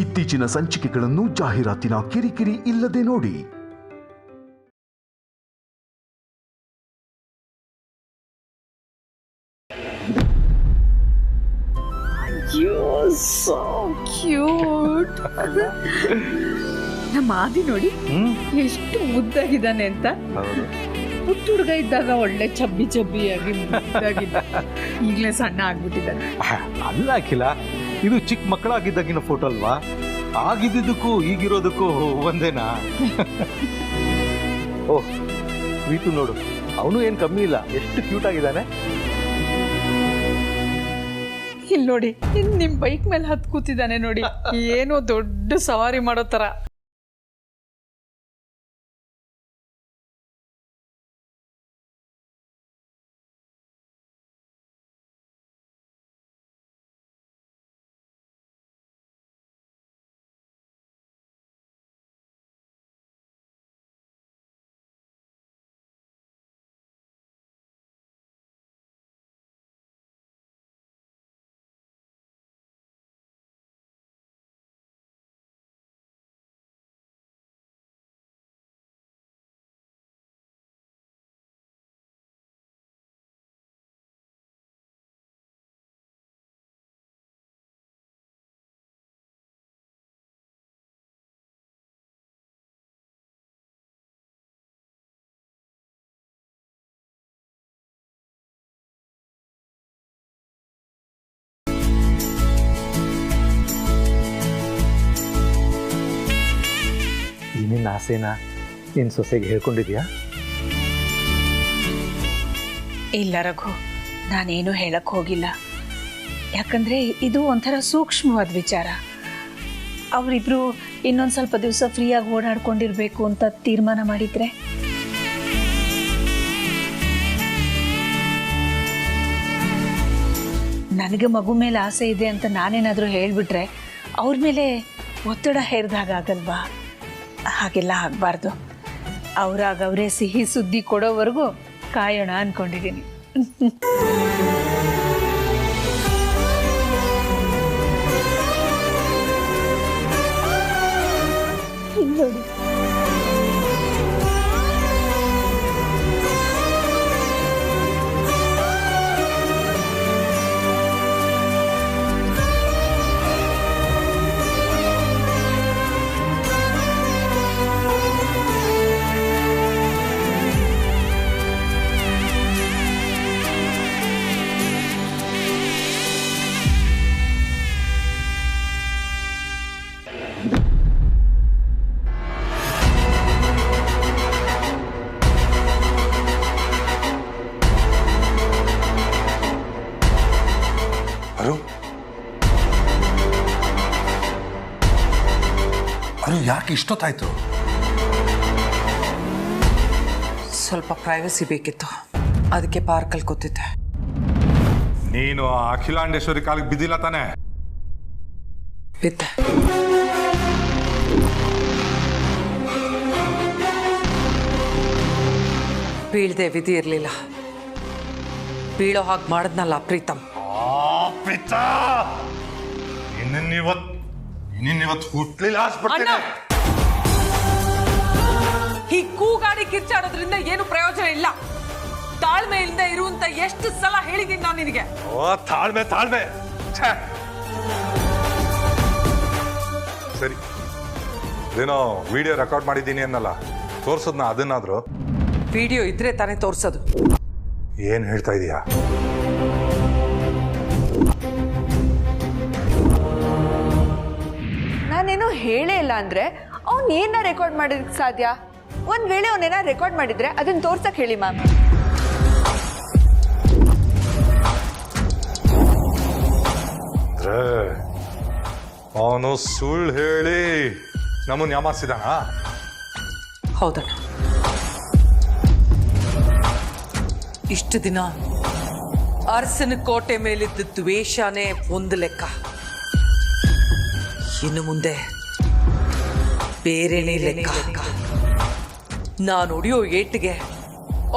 ಇತ್ತೀಚಿನ ಸಂಚಿಕೆಗಳನ್ನು ಜಾಹೀರಾತಿನ ಕಿರಿಕಿರಿ ಇಲ್ಲದೆ ನೋಡಿ. So cute. ನಮ್ಮ ಆದಿ ನೋಡಿ ಎಷ್ಟು ಮುದ್ದಾಗಿದ್ದಾನೆ ಅಂತ. ಪುಟ್ಟ ಹುಡುಗ ಇದ್ದಾಗ ಒಳ್ಳೆ ಚಬ್ಬಿಯಾಗಿ ಮುದ್ದಾಗಿದ್ದ, ಈಗಲೇ ಸಣ್ಣ ಆಗ್ಬಿಟ್ಟಿದ್ದಾನೆ. ಅಲ್ಲ ಅಖಿಲ, ಇದು ಚಿಕ್ಕ ಮಕ್ಕಳಾಗಿದ್ದಾಗಿನ ಫೋಟೋ ಅಲ್ವಾ? ಆಗಿದ್ದಕ್ಕೂ ಈಗಿರೋದಕ್ಕೂ ಒಂದೇನಾ? ಓಹ್, ವೀಟು ನೋಡು, ಅವನು ಏನ್ ಕಮ್ಮಿ ಇಲ್ಲ, ಎಷ್ಟು ಕ್ಯೂಟ್ ಆಗಿದ್ದಾನೆ. ಇಲ್ಲಿ ನೋಡಿ, ನಿಮ್ ಬೈಕ್ ಮೇಲೆ ಹತ್ತು ಕೂತಿದ್ದಾನೆ ನೋಡಿ, ಏನೋ ದೊಡ್ಡ ಸವಾರಿ ಮಾಡೋ ತರ. ನಿನ್ನ ಆಸೆನ ನಿನ್ನ ಸೊಸೆಗೆ ಹೇಳ್ಕೊಂಡಿದ್ಯಾ? ಇಲ್ಲ ರಘು, ನಾನೇನು ಹೇಳಕ್ ಹೋಗಿಲ್ಲ. ಯಾಕಂದ್ರೆ ಇದು ಒಂಥರ ಸೂಕ್ಷ್ಮವಾದ ವಿಚಾರ. ಅವರಿಬ್ರು ಇನ್ನೊಂದು ಸ್ವಲ್ಪ ದಿವಸ ಫ್ರೀಯಾಗಿ ಓಡಾಡ್ಕೊಂಡಿರ್ಬೇಕು ಅಂತ ತೀರ್ಮಾನ ಮಾಡಿದ್ರೆ, ನನಗೆ ಮಗು ಮೇಲೆ ಆಸೆ ಇದೆ ಅಂತ ನಾನೇನಾದರೂ ಹೇಳ್ಬಿಟ್ರೆ ಅವ್ರ ಮೇಲೆ ಒತ್ತಡ ಹೇರ್ದಾಗಲ್ವಾ? ಹಾಗೆಲ್ಲ ಆಗಬಾರ್ದು. ಅವರೇ ಸಿಹಿ ಸುದ್ದಿ ಕೊಡೋವರೆಗೂ ಕಾಯೋಣ ಅನ್ಕೊಂಡಿದ್ದೀನಿ. ನೋಡಿ, ಯಾಕೆ ಇಷ್ಟೊತ್ತಾಯ್ತು? ಸ್ವಲ್ಪ ಪ್ರೈವಸಿ ಬೇಕಿತ್ತು, ಅದಕ್ಕೆ ಪಾರ್ಕಲ್ಲಿ ಕೂತಿದ್ದೆ. ನೀನು ಅಖಿಲಾಂಡೇಶ್ವರಿ ಕಾಲಿಗೆ ಬಿದ್ದಿಲ್ಲ ತಾನೆ? ಬಿದ್ದೆ. ಬೀಳ್ದೆ ವಿಧಿ ಇರಲಿಲ್ಲ. ಬೀಳೋ ಹಾಗೆ ಮಾಡಿದ್ನಲ್ಲ ಪ್ರೀತಮ್. ಇನ್ನಿವತ್ತು ಹುಟ್ಲಿಲ್ಲ. ಹೀಗೆ ಕೂಗಾಡಿ ಕಿರ್ಚಾಡೋದ್ರಿಂದ ಏನು ಪ್ರಯೋಜನ ಇಲ್ಲ. ತಾಳ್ಮೆಯಿಂದ ಇರುವಂತ ಎಷ್ಟು ಸಲ ಹೇಳಿದೀನಿ ನಾನು ನಿನಗೆ. ತಾಳ್ಮೆ ಸರಿ, ಏನೋ ವಿಡಿಯೋ ರೆಕಾರ್ಡ್ ಮಾಡಿದ್ದೀನಿ ಅನ್ನಲ್ಲ, ತೋರ್ಸದ್ನ ಅದನ್ನಾದ್ರು? ವಿಡಿಯೋ ಇದ್ರೆ ತಾನೇ ತೋರ್ಸೋದು. ಏನ್ ಹೇಳ್ತಾ ಇದೀಯಾ? ನಾನೇನು ಹೇಳೇ ಇಲ್ಲ ಅಂದ್ರೆ ಅವ್ನು ಏನ ರೆಕಾರ್ಡ್ ಮಾಡೋದಕ್ಕೆ ಸಾಧ್ಯ? ಒಂದ್ ವೇಳೆ ಅವನೇನ ರೆಕಾರ್ಡ್ ಮಾಡಿದ್ರೆ ಅದನ್ನ ತೋರ್ಸಕ್ ಹೇಳಿ ಮ್ಯಾಮ್. ಅವನು ಸುಳ್ಳು ಹೇಳಿ ನಮ್ಮನ್ನು ಯಾಮಾರಿಸಿದಾನ? ಹೌದಣ್ಣ. ಇಷ್ಟು ದಿನ ಅರಸನ ಕೋಟೆ ಮೇಲಿದ್ದ ದ್ವೇಷನೇ ಒಂದು ಲೆಕ್ಕ, ಇನ್ನು ಮುಂದೆ ಬೇರೆನೇ ಲೆಕ್ಕ. ನಾನು ಹೊಡಿಯೋ ಏಟಿಗೆ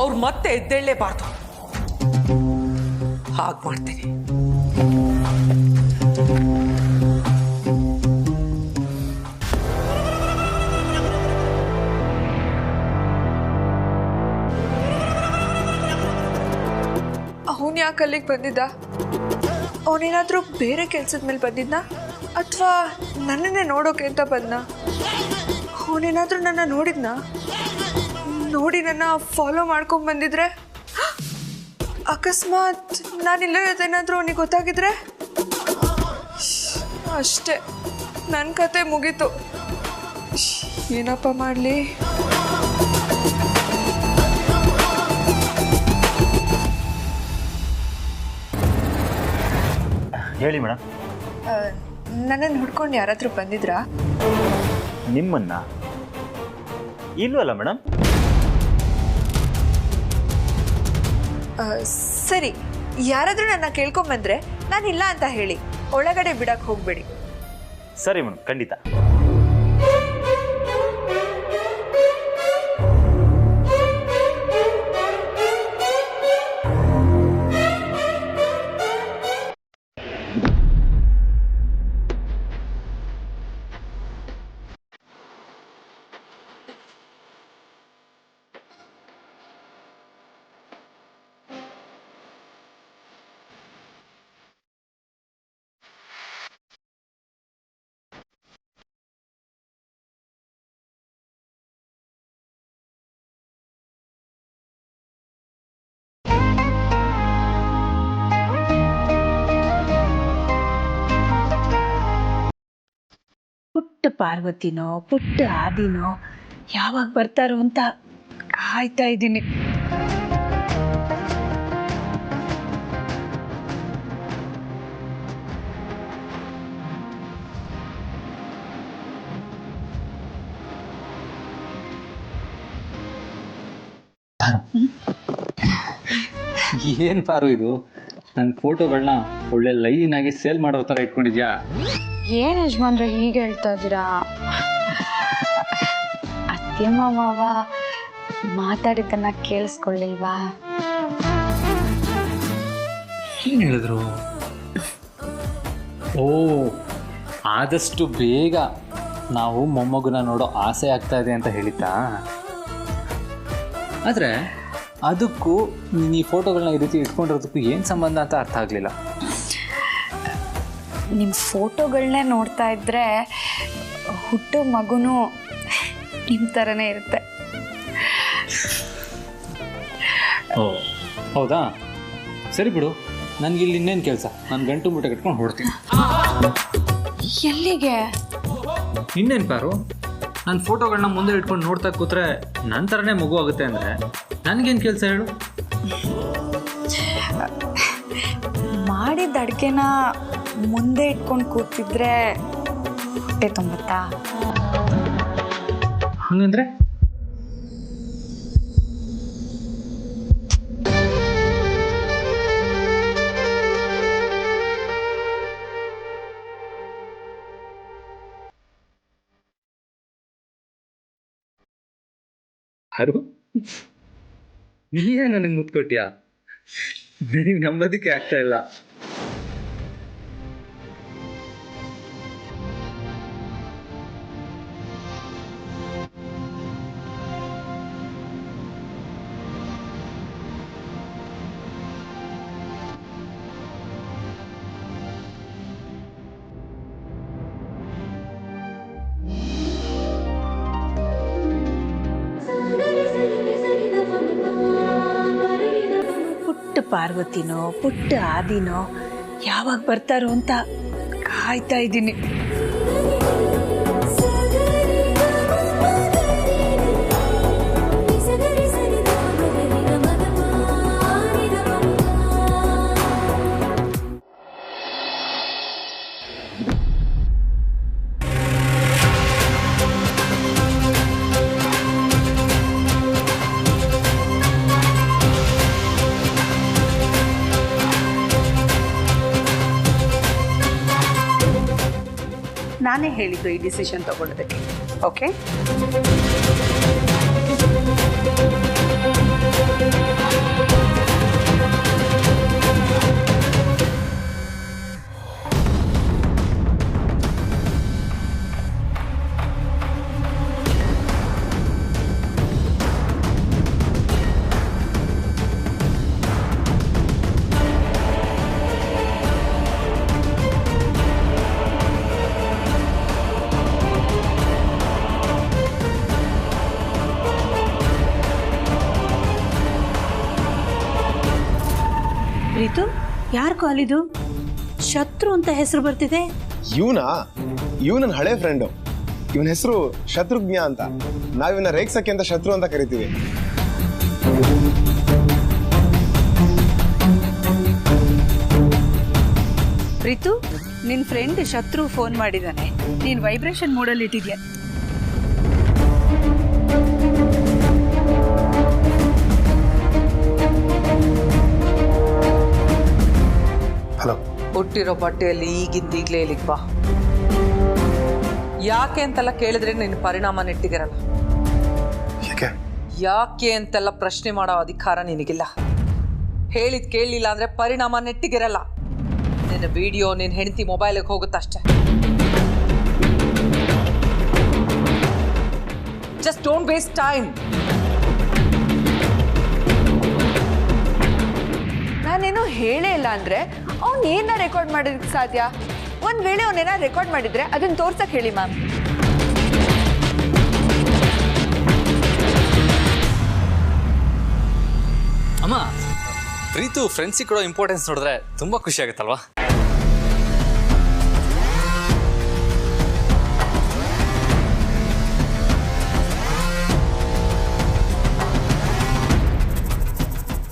ಅವ್ರು ಮತ್ತೆ ಎದ್ದೇಳಲೇಬಾರ್ದು. ಹಾಗೆ ಮಾಡ್ತೀನಿ. ಯಾಕೆ ಅಲ್ಲಿಗೆ ಬಂದಿದ್ದ? ಅವನೇನಾದರೂ ಬೇರೆ ಕೆಲಸದ ಮೇಲೆ ಬಂದಿದ್ದ ಅಥವಾ ನನ್ನನ್ನೇ ನೋಡೋಕೆ ಅಂತ ಬಂದ? ಅವನೇನಾದರೂ ನನ್ನ ನೋಡಿ ನನ್ನ ಫಾಲೋ ಮಾಡ್ಕೊಂಡು ಬಂದಿದ್ರೆ, ಅಕಸ್ಮಾತ್ ನಾನಿಲ್ಲ ಏನಾದರೂ ಅವನಿಗೆ ಗೊತ್ತಾಗಿದ್ರೆ ಅಷ್ಟೇ, ನನ್ನ ಕತೆ ಮುಗೀತು. ಏನಪ್ಪ ಮಾಡಲಿ? ಹೇಳಿ ಮೇಡಮ್. ನನ್ನನ್ನು ಹುಡ್ಕೊಂಡು ಯಾರಾದರೂ ಬಂದಿದ್ರಾ? ನಿಮ್ಮನ್ನ ಇಲ್ವಲ್ಲ ಮೇಡಮ್. ಸರಿ, ಯಾರಾದರೂ ನನ್ನ ಕೇಳ್ಕೊಂಬಂದ್ರೆ ನಾನಿಲ್ಲ ಅಂತ ಹೇಳಿ, ಒಳಗಡೆ ಬಿಡಕ್ಕೆ ಹೋಗಬೇಡಿ. ಸರಿ ಮೇಡಮ್, ಖಂಡಿತ. ಪುಟ್ಟ ಪಾರ್ವತಿನೋ ಪುಟ್ಟ ಆದಿನೋ ಯಾವಾಗ ಬರ್ತಾರೋ ಅಂತ ಕಾಯ್ತಾ ಇದ್ದೀನಿ. ಏನು ಪಾರು ಇದು? ನನ್ನ ಫೋಟೋಗಳನ್ನ ಒಳ್ಳೆ ಲೈನ್ ಆಗಿ ಸೇಲ್ ಮಾಡೋ ಥರ ಇಟ್ಕೊಂಡಿದ್ಯಾ? ಏನು ಯಜಮಾನ್ರೆ ಹೀಗೆ ಹೇಳ್ತಾ ಇದ್ದೀರಾ? ಅತ್ತೆ ಮಾವ ಮಾತಾಡಿದ್ದನ್ನ ಕೇಳಿಸ್ಕೊಳ್ಳಿಲ್ವಾ? ಏನು ಹೇಳಿದ್ರು? ಓ, ಆದಷ್ಟು ಬೇಗ ನಾವು ಮೊಮ್ಮಗುನ ನೋಡೋ ಆಸೆ ಆಗ್ತಾ ಇದೆ ಅಂತ ಹೇಳಿದ್ದಾ? ಆದರೆ ಅದಕ್ಕೂ ನೀನು ಈ ಫೋಟೋಗಳನ್ನ ಈ ರೀತಿ ಇಟ್ಕೊಂಡಿರೋದಕ್ಕೂ ಏನು ಸಂಬಂಧ ಅಂತ ಅರ್ಥ ಆಗಲಿಲ್ಲ. ನಿಮ್ಮ ಫೋಟೋಗಳನ್ನೇ ನೋಡ್ತಾ ಇದ್ದರೆ ಹುಟ್ಟೋ ಮಗುನೂ ನಿಮ್ಮ ಥರನೇ ಇರುತ್ತೆ. ಓ ಹೌದಾ? ಸರಿ ಬಿಡು, ನನಗಿಲ್ಲಿ ಇನ್ನೇನು ಕೆಲಸ? ನಾನು ಗಂಟು ಮುಟ್ಟೆ ಕಟ್ಕೊಂಡು ಹೊಡ್ತೀನಿ. ಎಲ್ಲಿಗೆ? ಇನ್ನೇನು ಪಾರು, ನನ್ನ ಫೋಟೋಗಳನ್ನ ಮುಂದೆ ಇಟ್ಕೊಂಡು ನೋಡ್ತಾ ಕೂತ್ರೆ ನನ್ನ ಥರನೇ ಮಗು ಆಗುತ್ತೆ ಅಂದರೆ ನನಗೇನು ಕೆಲಸ ಹೇಳು? ಮಾಡಿದ ಅಡುಗೆನ ಮುಂದೆ ಇಟ್ಕೊಂಡು ಕೂತಿದ್ರೆ ಹೊಟ್ಟೆ ತುಂಬುತ್ತಾ? ಹಂಗಂದ್ರೆ ಯಾರು? ನೀನೇ ನನಗೆ ಮುತ್ತು ಕೊಟ್ಟಿಯಾ? ನನಗೆ ನಂಬೋದಕ್ಕೆ ಆಗ್ತಾ ಇಲ್ಲ. ಪುಟ್ಟ ಪಾರ್ವತಿನೋ ಪುಟ್ಟ ಆದಿನೋ ಯಾವಾಗ ಬರ್ತಾರೋ ಅಂತ ಕಾಯ್ತಾ ಇದ್ದೀನಿ. ನಾನೇ ಹೇಳಿದ್ದು ಈ ಡಿಸಿಷನ್ ತಗೊಳ್ಳೋದಕ್ಕೆ. ಓಕೆ, ಯಾರು ಕಾಲಿದು? ಶತ್ರು ಅಂತ ಹೆಸರು ಬರ್ತಿದೆ. ಇವ್ ನನ್ನ ಹಳೆ ಫ್ರೆಂಡು. ಇವನ ಹೆಸರು ಶತ್ರುಘ್ನ ಅಂತ. ನಾವಿವನ್ನ ರೇಗ್ಸಕ್ಕೆ ಅಂತ ಶತ್ರು ಅಂತ ಕರಿತೀವಿ. ಪ್ರೀತು, ನಿನ್ ಫ್ರೆಂಡ್ ಶತ್ರು ಫೋನ್ ಮಾಡಿದಾನೆ. ನೀನ್ ವೈಬ್ರೇಷನ್ ಮೋಡಲ್ಲಿ ಇಟ್ಟಿದ್ಯಾ? ಹಲೋ. ಹುಟ್ಟಿರೋ ಬಟ್ಟೆಯಲ್ಲಿ ಈಗಿಂದೀಗ್ಲೇ ಇಲ್ಲಿಗೆ ಬಾ. ಯಾಕೆ ಅಂತೆಲ್ಲ ಕೇಳಿದ್ರೆ ನಿನ್ನ ಪರಿಣಾಮ ನೆಟ್ಟಿಗಿರಲ್ಲ. ಯಾಕೆ ಅಂತೆಲ್ಲ ಪ್ರಶ್ನೆ ಮಾಡೋ ಅಧಿಕಾರ ನಿನಗಿಲ್ಲ. ಹೇಳಿದ್ ಕೇಳಲಿಲ್ಲ ಅಂದ್ರೆ ಪರಿಣಾಮ ನೆಟ್ಟಿಗಿರಲ್ಲ. ನಿನ್ನ ವಿಡಿಯೋ ನಿನ್ನ ಹೆಂಡತಿ ಮೊಬೈಲಿಗೆ ಹೋಗುತ್ತಷ್ಟೆ. Just don't waste time. ನಾನೇನು ಹೇಳೇ ಇಲ್ಲ ಅಂದ್ರೆ ಅವ್ನು ಏನ ರೆಕಾರ್ಡ್ ಮಾಡೋದಕ್ಕೆ ಸಾಧ್ಯ? ಒಂದ್ ವೇಳೆ ಅವನೇನ ರೆಕಾರ್ಡ್ ಮಾಡಿದ್ರೆ ಅದನ್ನ ತೋರ್ಸಕ್ ಹೇಳಿ ಮ್ಯಾಮ್. ಅಮ್ಮ, ಪ್ರೀತು ಫ್ರೆಂಡ್ಸಿಗೆ ಕೊಡೋ ಇಂಪಾರ್ಟೆನ್ಸ್ ನೋಡಿದ್ರೆ ತುಂಬ ಖುಷಿ ಆಗುತ್ತಲ್ವಾ?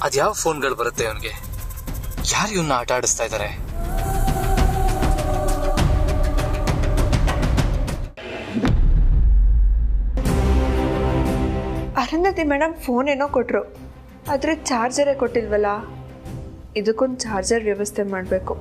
ಅದ್ಯಾವ ಫೋನ್ಗಳು ಬರುತ್ತೆ ಅವನಿಗೆ? ಯಾರು ಇವನ್ನ ಆಟ ಆಡಿಸ್ತಾ ಇದ್ದಾರೆ? ಅರುಂಧತಿ ಮೇಡಮ್ ಫೋನ್ ಏನೋ ಕೊಟ್ಟರು, ಆದರೆ ಚಾರ್ಜರೇ ಕೊಟ್ಟಿಲ್ವಲ್ಲ. ಇದಕ್ಕೊಂದು ಚಾರ್ಜರ್ ವ್ಯವಸ್ಥೆ ಮಾಡಬೇಕು.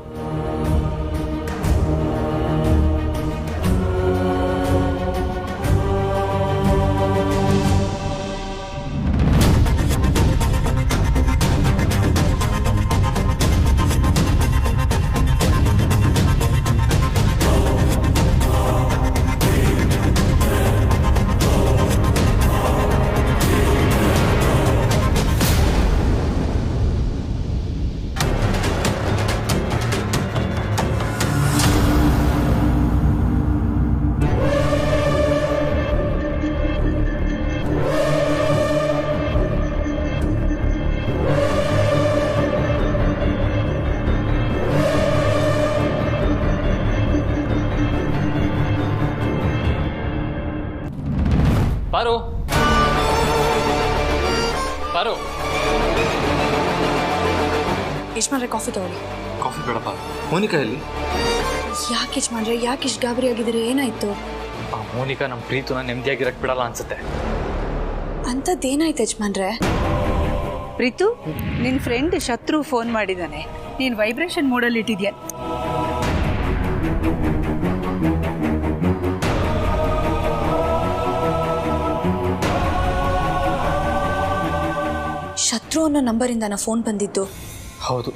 ಪಾರು, ಪಾರು. ಯಜಮಾನ್ರೆ, ಕಾಫಿ ತಗೊಳ್ಳಿ. ಕಾಫಿ ಬೇಡಪ್ಪ. ಮೋನಿಕಾ ಎಲ್ಲಿ? ಯಾಕೆ ಯಜಮಾನ್ರೆ, ಯಾಕೆ ಇಷ್ಟು ಗಾಬರಿ ಆಗಿದ್ದೀರಿ? ಏನಾಯ್ತು? ಆ ಮೋನಿಕಾ ನಮ್ಮ ಪ್ರೀತುನ ನೆಮ್ಮದಿಯಾಗಿರಕ್ಕೆ ಬಿಡಲ್ಲ ಅನ್ಸುತ್ತೆ. ಅಂಥದ್ದೇನಾಯ್ತು ಯಜಮಾನ್ರೆ? ಪ್ರೀತು, ನಿನ್ ಫ್ರೆಂಡ್ ಶತ್ರು ಫೋನ್ ಮಾಡಿದಾನೆ. ನೀನ್ ವೈಬ್ರೇಷನ್ ಮೋಡಲ್ಲಿ ಇಟ್ಟಿದ್ಯಾ? ಶತ್ರು ಅನ್ನೋ ನಂಬರಿಂದ ನಾ ಫೋನ್ ಬಂದಿದ್ದು. ಹೌದು,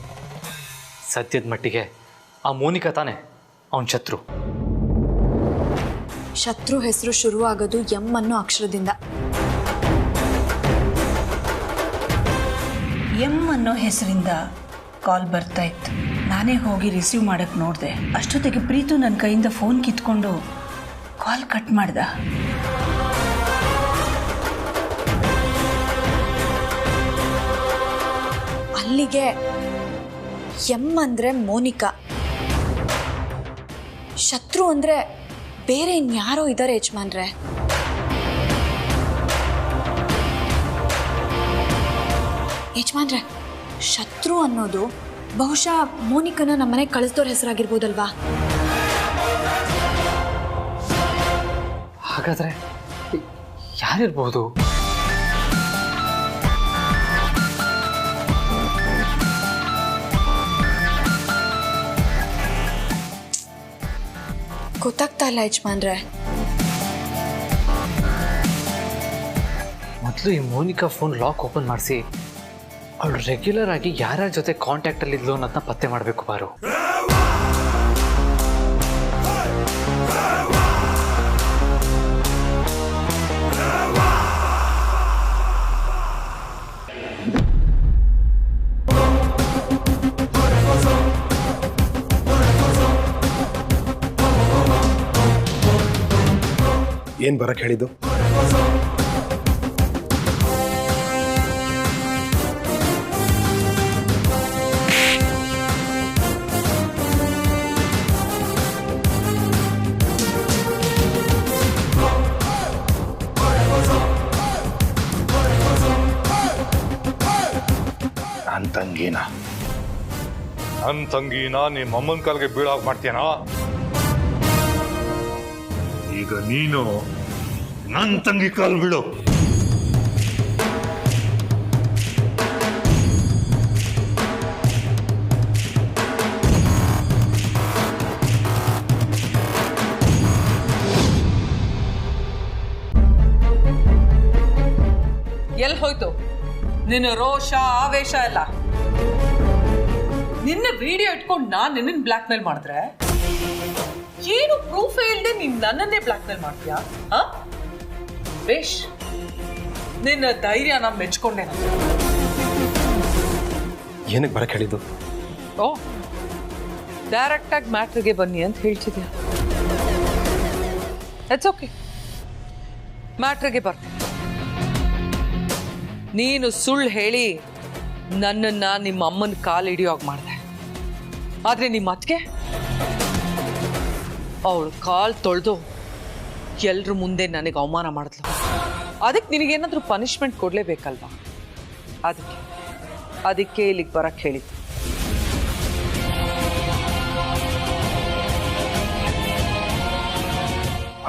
ಸದ್ಯದ ಮಟ್ಟಿಗೆ ಆ ಮೋನಿಕಾ ತಾನೆ ಅವನ ಶತ್ರು. ಶತ್ರು ಹೆಸರು ಶುರುವಾಗೋದು ಎಂ ಅನ್ನೋ ಅಕ್ಷರದಿಂದ. ಎಂ ಅನ್ನೋ ಹೆಸರಿಂದ ಕಾಲ್ ಬರ್ತಾ ಇತ್ತು. ನಾನೇ ಹೋಗಿ ರಿಸೀವ್ ಮಾಡಕ್ಕೆ ನೋಡಿದೆ. ಅಷ್ಟೊತ್ತಿಗೆ ಪ್ರೀತು ನನ್ನ ಕೈಯಿಂದ ಫೋನ್ ಕಿತ್ಕೊಂಡು ಕಾಲ್ ಕಟ್ ಮಾಡ್ದ. ಅಲ್ಲಿಗೆ ಎಂ ಅಂದರೆ ಮೋನಿಕಾ, ಶತ್ರು ಅಂದರೆ ಬೇರೆ ಇನ್ಯಾರೋ ಇದ್ದಾರೆ ಯಜಮಾನ್ರೆ. ಯಜಮಾನ್ರೆ, ಶತ್ರು ಅನ್ನೋದು ಬಹುಶಃ ಮೋನಿಕನ ನಮ್ಮನೆಗೆ ಕಳಿಸ್ದವ್ರ ಹೆಸರಾಗಿರ್ಬೋದಲ್ವಾ? ಹಾಗಾದ್ರೆ ಯಾರಿರ್ಬೋದು? ಗೊತ್ತಾಗ್ತಾ ಇಲ್ಲ ಯಜಮಾನ್ರೆ. ಮೊದಲು ಈ ಮೋನಿಕಾ ಫೋನ್ ಲಾಕ್ ಓಪನ್ ಮಾಡಿಸಿ ಅವಳು ರೆಗ್ಯುಲರ್ ಆಗಿ ಯಾರ್ಯಾರ ಜೊತೆ ಕಾಂಟ್ಯಾಕ್ಟಲ್ಲಿ ಇದ್ಲು ಅನ್ನೋದನ್ನ ಪತ್ತೆ ಮಾಡಬೇಕು ಬಾರು. ಏನು ಬರಕ್ಕೆ ಹೇಳಿದ್ದು? ತಂಗಿನ ನಿಮ್ಮ ಅಮ್ಮನ ಕಾಲ್ಗೆ ಬೀಳಾಗ್ ಮಾಡ್ತೀಯನ? ಈಗ ನೀನು ನನ್ನ ತಂಗಿ ಕಾಲ್ ಬೀಳು. ಎಲ್ಲಿ ಹೋಯ್ತು ನಿನ್ನ ರೋಷ ಆವೇಶ ಎಲ್ಲ? ನಿನ್ನ ವಿಡಿಯೋ ಇಟ್ಕೊಂಡು ನಾನು ನಿನ್ನ ಬ್ಲಾಕ್ ಮೇಲ್ ಮಾಡಿದ್ರೆ ಏನು ಪ್ರೂಫ್ ಇಲ್ಲದೆ ನೀನ್ ನನ್ನನ್ನೇ ಬ್ಲಾಕ್ ಮೇಲ್ ಮಾಡ್ತೀಯಾ? ಬೇಷ್, ನಿನ್ನ ಧೈರ್ಯ ನಾನು ಮೆಚ್ಕೊಂಡೆ. ಏನಕ್ಕೆ ಬರಕ್ಕೆ ಹೇಳಿದ್ದು? ಓ, ಡೈರೆಕ್ಟ್ ಆಗಿ ಮ್ಯಾಟ್ರಿಗೆ ಬನ್ನಿ ಅಂತ ಹೇಳ್ತಿದ್ಯಾ? ಇಟ್ಸ್ ಓಕೆ, ಮ್ಯಾಟ್ರಿಗೆ ಬರ್ತೀನಿ. ನೀನು ಸುಳ್ಳು ಹೇಳಿ ನನ್ನನ್ನು ನಿಮ್ಮ ಅಮ್ಮನ ಕಾಲು ಹಿಡಿಯೋಗಿ ಮಾಡಿದೆ. ಆದರೆ ನಿಮ್ಮ ಅತ್ತಿಗೆ ಅವಳು ಕಾಲು ತೊಳೆದು ಎಲ್ಲರ ಮುಂದೆ ನನಗೆ ಅವಮಾನ ಮಾಡಿದ್ಲು. ಅದಕ್ಕೆ ನಿನಗೇನಾದರೂ ಪನಿಷ್ಮೆಂಟ್ ಕೊಡಲೇಬೇಕಲ್ವಾ? ಅದಕ್ಕೆ ಇಲ್ಲಿಗೆ ಬರಕ್ಕೆ ಹೇಳಿದ್ದು.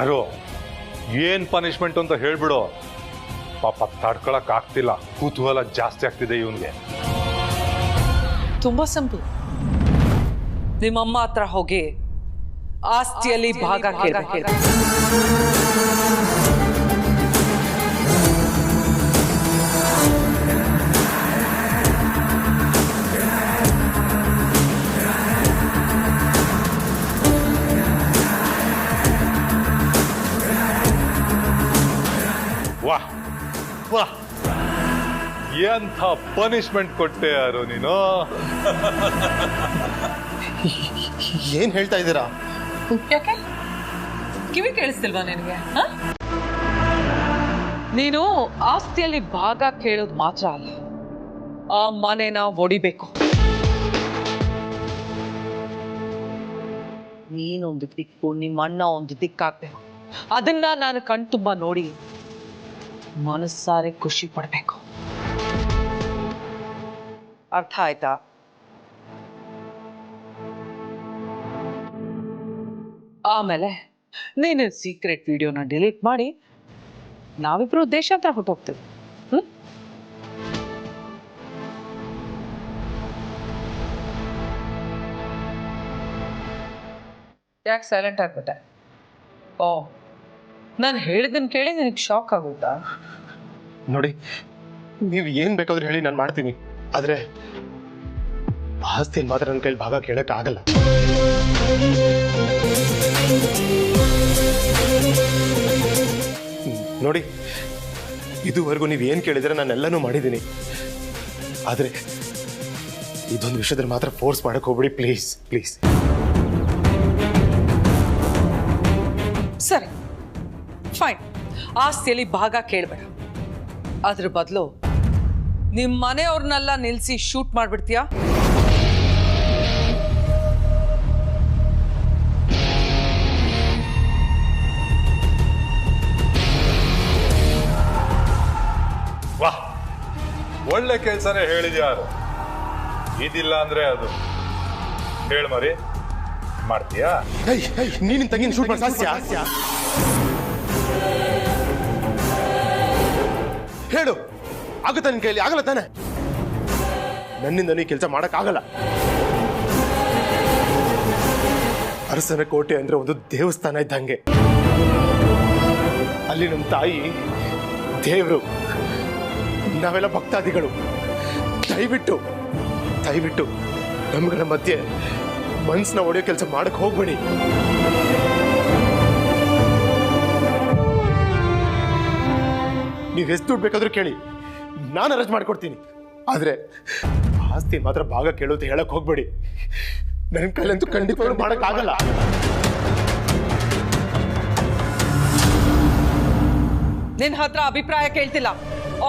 ಅರೋ, ಏನು ಪನಿಷ್ಮೆಂಟ್ ಅಂತ ಹೇಳ್ಬಿಡು. ಪಾಪ ತಡ್ಕೊಳಕ್ ಆಗ್ತಿಲ್ಲ, ಕುತೂಹಲ ಜಾಸ್ತಿ ಆಗ್ತಿದೆ ಇವನ್ಗೆ. ತುಂಬಾ ಸಿಂಪಲ್. ನಿಮ್ಮಮ್ಮ ಹತ್ರ ಹೋಗಿ ಆಸ್ತಿಯಲ್ಲಿ ಭಾಗ ಕೇಳಬೇಕು. ವಾಹ್ ವಾಹ್, ಎಂಥ ಪನಿಷ್ಮೆಂಟ್ ಕೊಟ್ಟೆ ಯಾರು ನೀನು? ಏನ್ ಹೇಳ್ತಾ ಇದ್ದೀರಾ? ಯಾಕೆ ಕಿವಿ ಕೇಳಿಸ್ತಿಲ್ವಾ ನಿನಗೆ? ನೀನು ಆಸ್ತಿಯಲ್ಲಿ ಭಾಗ ಕೇಳೋದು ಮಾತ್ರ ಅಲ್ಲ, ಆ ಮನೆನ ಒಡಿಬೇಕು. ನೀನೊಂದು ದಿಕ್ಕು, ನಿಮ್ಮ ಅಣ್ಣ ಒಂದು ದಿಕ್ಕಾಗ್ಬೇಕು. ಅದನ್ನ ನಾನು ಕಣ್ತುಂಬ ನೋಡಿ ಮನಸ್ಸಾರೆ ಖುಷಿ ಪಡ್ಬೇಕು. ಅರ್ಥ ಆಯ್ತಾ? ಆಮೇಲೆ ನೀನು ಸೀಕ್ರೆಟ್ ವಿಡಿಯೋನ ಡಿಲೀಟ್ ಮಾಡಿ ನಾವಿಬ್ರು ದೇಶಾಂತರ ಹೊರಟೋಗ್ತೇವೆ. ಯಾಕೆ ಸೈಲೆಂಟ್ ಆಗ್ಬಿಟ್ಟೆ? ಓ, ನಾನು ಹೇಳಿದ್ದನ್ನು ಕೇಳಿ ನಿನಗೆ ಶಾಕ್ ಆಗುತ್ತಾ? ನೋಡಿ, ನೀವು ಏನ್ ಬೇಕಾದ್ರೂ ಹೇಳಿ ನಾನು ಮಾಡ್ತೀನಿ. ಆದ್ರೆ ಆಸ್ತಿಯಲ್ಲಿ ಮಾತ್ರ ನನ್ನ ಕೈಲಿ ಭಾಗ ಕೇಳಕ್ ಆಗಲ್ಲ. ನೋಡಿ, ಇದುವರೆಗೂ ನೀವು ಏನ್ ಕೇಳಿದ್ರೆ ನಾನೆಲ್ಲನೂ ಮಾಡಿದ್ದೀನಿ. ಆದ್ರೆ ಇದೊಂದು ವಿಷಯದಲ್ಲಿ ಮಾತ್ರ ಫೋರ್ಸ್ ಮಾಡಕ್ ಹೋಗ್ಬಿಡಿ, ಪ್ಲೀಸ್ ಪ್ಲೀಸ್. ಸರಿ, ಫೈನ್. ಆಸ್ತಿಯಲ್ಲಿ ಭಾಗ ಕೇಳಬೇಡ. ಅದ್ರ ಬದಲು ನಿಮ್ಮ ಮನೆಯವ್ರನ್ನೆಲ್ಲ ನಿಲ್ಲಿಸಿ ಶೂಟ್ ಮಾಡ್ಬಿಡ್ತೀಯಾ? ವಾಹ್, ಒಳ್ಳೆ ಕೆಲಸನೇ ಹೇಳಿದ್ಯಾರು. ಇದಿಲ್ಲ ಅಂದ್ರೆ ಅದು ಹೇಳ ಮರಿ, ಮಾಡ್ತೀಯಾ? ನೀನಿನ್ ತಂಗಿನ ಶೂಟ್ ಮಾಡಿ ಸಾಧ್ಯ? ಹೇಳು, ಆಗುತ್ತಾ ನಿನ್ ಕೈಯಲ್ಲಿ? ಆಗಲ್ಲ ತಾನೆ? ನನ್ನಿಂದ ನೀ ಕೆಲಸ ಮಾಡಕ್ ಆಗಲ್ಲ. ಅರಸನ ಕೋಟೆ ಅಂದ್ರೆ ಒಂದು ದೇವಸ್ಥಾನ ಇದ್ದಂಗೆ. ಅಲ್ಲಿ ನಮ್ಮ ತಾಯಿ ದೇವರು, ನಾವೆಲ್ಲ ಭಕ್ತಾದಿಗಳು. ದಯವಿಟ್ಟು ದಯವಿಟ್ಟು ನಮ್ಗಳ ಮಧ್ಯೆ ಮನ್ಸನ್ನ ಹೊಡೆಯೋ ಕೆಲಸ ಮಾಡಕ್ ಹೋಗ್ಬೇಡಿ. ನೀವು ಎಷ್ಟು ದುಡ್ಡು ಬೇಕಾದ್ರೂ ಕೇಳಿ, ನಾನು ಅರೇಂಜ್ ಮಾಡ್ಕೊಡ್ತೀನಿ. ಆದ್ರೆ ಆಸ್ತಿ ಮಾತ್ರ ಭಾಗ ಕೇಳೋದು ಹೇಳಕ್ ಹೋಗ್ಬೇಡಿ. ನನ್ನ ಕೈಲಂತೂ ಖಂಡಿತವಾಗ್ಲೂ ಮಾಡಕ್ ಆಗಲ್ಲ. ನಿನ್ನ ಹತ್ರ ಅಭಿಪ್ರಾಯ ಕೇಳ್ತಿಲ್ಲ,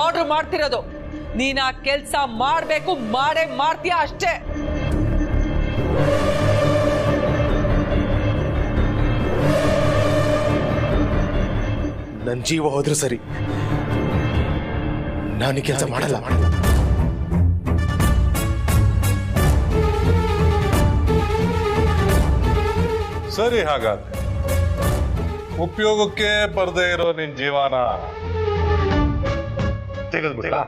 ಆರ್ಡರ್ ಮಾಡ್ತಿರೋದು. ನೀನ್ ಆ ಕೆಲ್ಸ ಮಾಡ್ಬೇಕು, ಮಾಡೇ ಮಾಡ್ತೀಯ ಅಷ್ಟೇ. ನನ್ನ ಜೀವ ಹೋದ್ರೂ ಸರಿ, ನಾನು ಕೆಲಸ ಮಾಡಲ್ಲ. ಸರಿ, ಹಾಗಾದ್ರೆ ಉಪಯೋಗಕ್ಕೆ ಬರದೇ ಇರೋ ನಿನ್ ಜೀವನ ತೆಗೆದ್ಬಿಡ್ಲಾ?